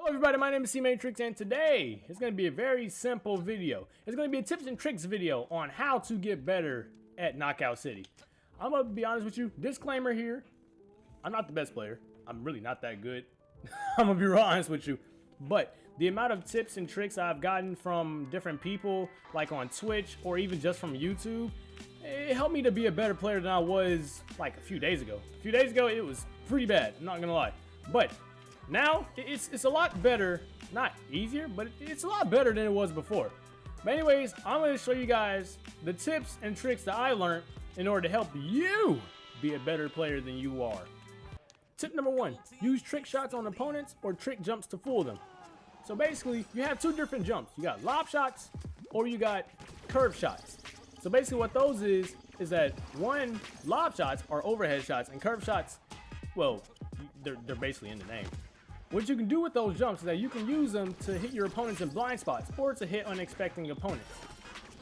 Hello everybody, my name is C-Matrix and today it's going to be a very simple video. It's going to be a tips and tricks video on how to get better at Knockout City. I'm going to be honest with you, disclaimer here, I'm not the best player. I'm really not that good. I'm going to be real honest with you. But the amount of tips and tricks I've gotten from different people, like on Twitch or even just from YouTube, it helped me to be a better player than I was like a few days ago. A few days ago it was pretty bad, I'm not going to lie. But now, it's a lot better, not easier, but it's a lot better than it was before. But anyways, I'm going to show you guys the tips and tricks that I learned in order to help you be a better player than you are. Tip number 1, use trick shots on opponents or trick jumps to fool them. So basically, you have two different jumps. You got lob shots or you got curve shots. So basically what those is that one, lob shots are overhead shots and curve shots, well, they're basically in the name. What you can do with those jumps is that you can use them to hit your opponents in blind spots or to hit unexpected opponents.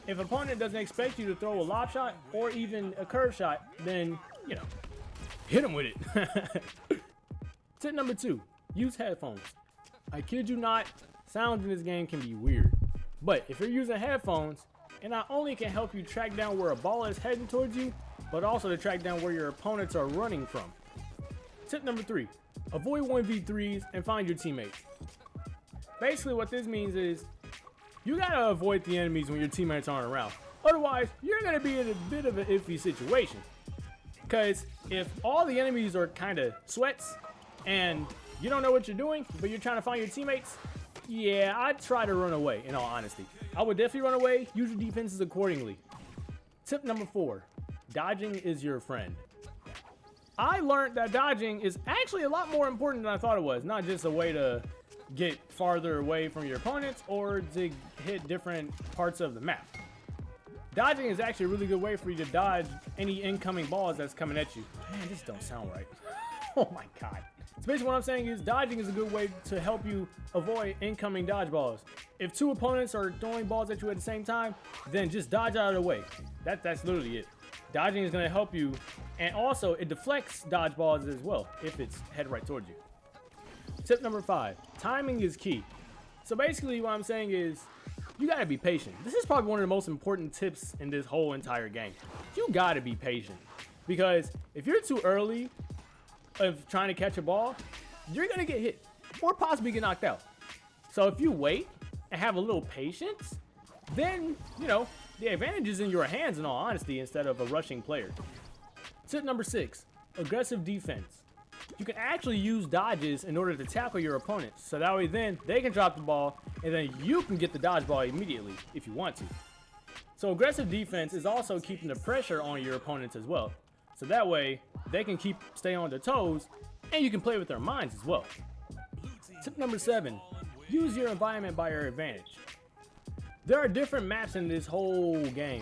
If an opponent doesn't expect you to throw a lob shot or even a curve shot, then, you know, hit them with it. Tip number 2, use headphones. I kid you not, sound in this game can be weird. But if you're using headphones, it not only can help you track down where a ball is heading towards you, but also to track down where your opponents are running from. Tip number 3, avoid 1v3s and find your teammates. Basically what this means is you gotta avoid the enemies when your teammates aren't around. Otherwise, you're gonna be in a bit of an iffy situation. Because if all the enemies are kind of sweats and you don't know what you're doing, but you're trying to find your teammates, yeah, I'd try to run away, in all honesty. I would definitely run away, use your defenses accordingly. Tip number 4, dodging is your friend. I learned that dodging is actually a lot more important than I thought it was. Not just a way to get farther away from your opponents or to hit different parts of the map. Dodging is actually a really good way for you to dodge any incoming balls that's coming at you. Man, this don't sound right. Oh my god. So basically what I'm saying is dodging is a good way to help you avoid incoming dodge balls. If two opponents are throwing balls at you at the same time, then just dodge out of the way. That's literally it. Dodging is going to help you, and also it deflects dodge balls as well if it's head right towards you. Tip number 5, timing is key. So basically what I'm saying is you got to be patient. This is probably one of the most important tips in this whole entire game. You got to be patient, because if you're too early of trying to catch a ball, you're going to get hit or possibly get knocked out. So if you wait and have a little patience, then, you know, the advantage is in your hands, in all honesty, instead of a rushing player. Tip number 6, aggressive defense. You can actually use dodges in order to tackle your opponents, so that way then they can drop the ball and then you can get the dodge ball immediately if you want to. So aggressive defense is also keeping the pressure on your opponents as well, so that way they can stay on their toes and you can play with their minds as well. Tip number 7, use your environment by your advantage. There are different maps in this whole game,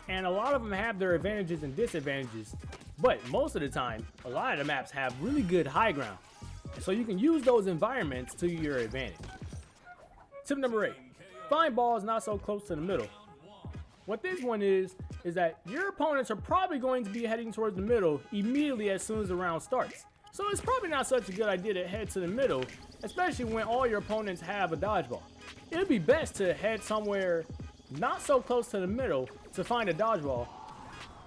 and a lot of them have their advantages and disadvantages, but most of the time, a lot of the maps have really good high ground, so you can use those environments to your advantage. Tip number 8, find balls not so close to the middle. What this one is that your opponents are probably going to be heading towards the middle immediately as soon as the round starts. So it's probably not such a good idea to head to the middle, especially when all your opponents have a dodgeball. It would be best to head somewhere not so close to the middle to find a dodgeball,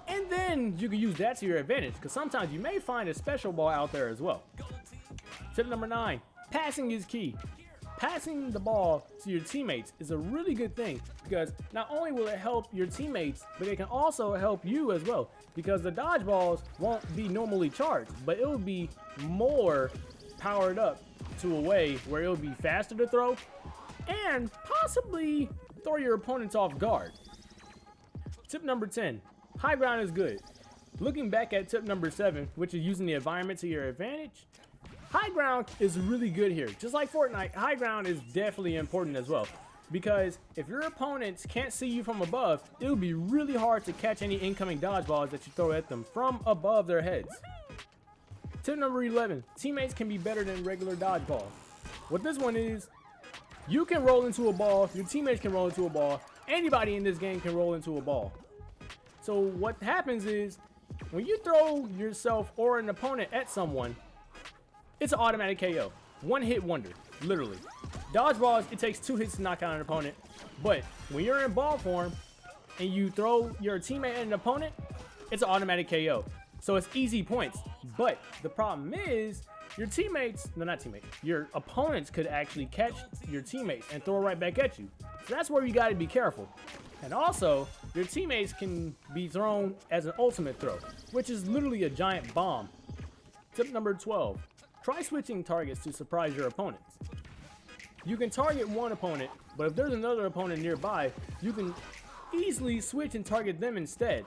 and then you can use that to your advantage, because sometimes you may find a special ball out there as well. Tip number 9, passing is key. Passing the ball to your teammates is a really good thing, because not only will it help your teammates, but it can also help you as well, because the dodgeballs won't be normally charged, but it will be more powered up to a way where it will be faster to throw and possibly throw your opponents off guard. Tip number 10, high ground is good. Looking back at tip number 7, which is using the environment to your advantage, high ground is really good here. Just like Fortnite, high ground is definitely important as well, because if your opponents can't see you from above, it will be really hard to catch any incoming dodgeballs that you throw at them from above their heads. Tip number 11, teammates can be better than regular dodgeballs. What this one is, you can roll into a ball, your teammates can roll into a ball, anybody in this game can roll into a ball. So what happens is, when you throw yourself or an opponent at someone, it's an automatic KO. one hit wonder, literally. Dodgeballs, it takes 2 hits to knock out an opponent, but when you're in ball form and you throw your teammate at an opponent, it's an automatic KO. So it's easy points. But the problem is your teammates, no, not teammates, your opponents could actually catch your teammates and throw right back at you. So that's where you got to be careful. And also, your teammates can be thrown as an ultimate throw, which is literally a giant bomb. Tip number 12, try switching targets to surprise your opponents. You can target one opponent, but if there's another opponent nearby, you can easily switch and target them instead.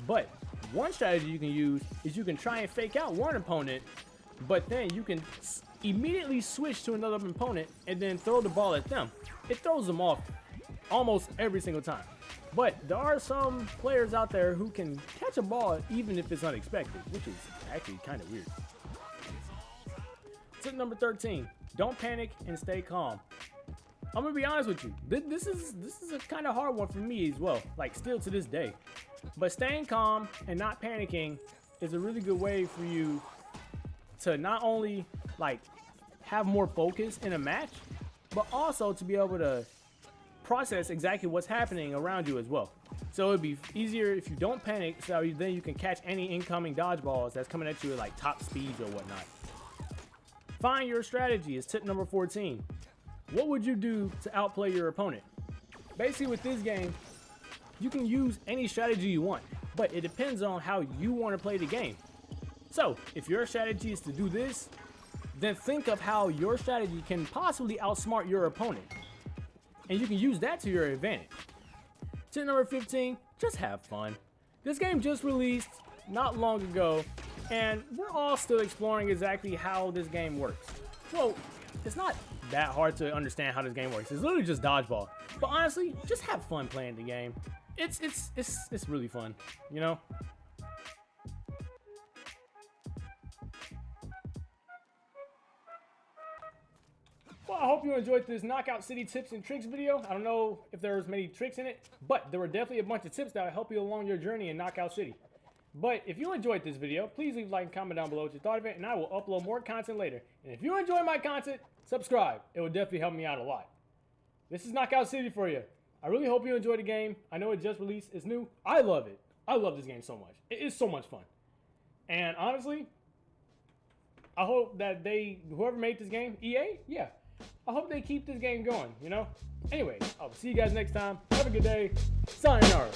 But one strategy you can use is you can try and fake out one opponent, but then you can immediately switch to another opponent and then throw the ball at them. It throws them off almost every single time. But there are some players out there who can catch a ball even if it's unexpected, which is actually kind of weird. Tip number 13, don't panic and stay calm. I'm gonna be honest with you. This is a kind of hard one for me as well, like still to this day. But staying calm and not panicking is a really good way for you to not only like have more focus in a match, but also to be able to process exactly what's happening around you as well. So it'd be easier if you don't panic, so then you can catch any incoming dodgeballs that's coming at you at like top speeds or whatnot. Find your strategy is tip number 14. What would you do to outplay your opponent? Basically with this game, you can use any strategy you want, but it depends on how you want to play the game. So if your strategy is to do this, then think of how your strategy can possibly outsmart your opponent. And you can use that to your advantage. Tip number 15, just have fun. This game just released not long ago, and we're all still exploring exactly how this game works. Well, it's not that hard to understand how this game works. It's literally just dodgeball. But honestly, just have fun playing the game. It's really fun, you know? Well, I hope you enjoyed this Knockout City tips and tricks video. I don't know if there was many tricks in it, but there were definitely a bunch of tips that will help you along your journey in Knockout City. But if you enjoyed this video, please leave a like and comment down below what you thought of it, and I will upload more content later. And if you enjoy my content, subscribe. It will definitely help me out a lot. This is Knockout City for you. I really hope you enjoyed the game. I know it just released. It's new. I love it. I love this game so much. It is so much fun. And honestly, I hope that whoever made this game, EA, yeah, I hope they keep this game going, you know? Anyway, I'll see you guys next time. Have a good day. Sayonara.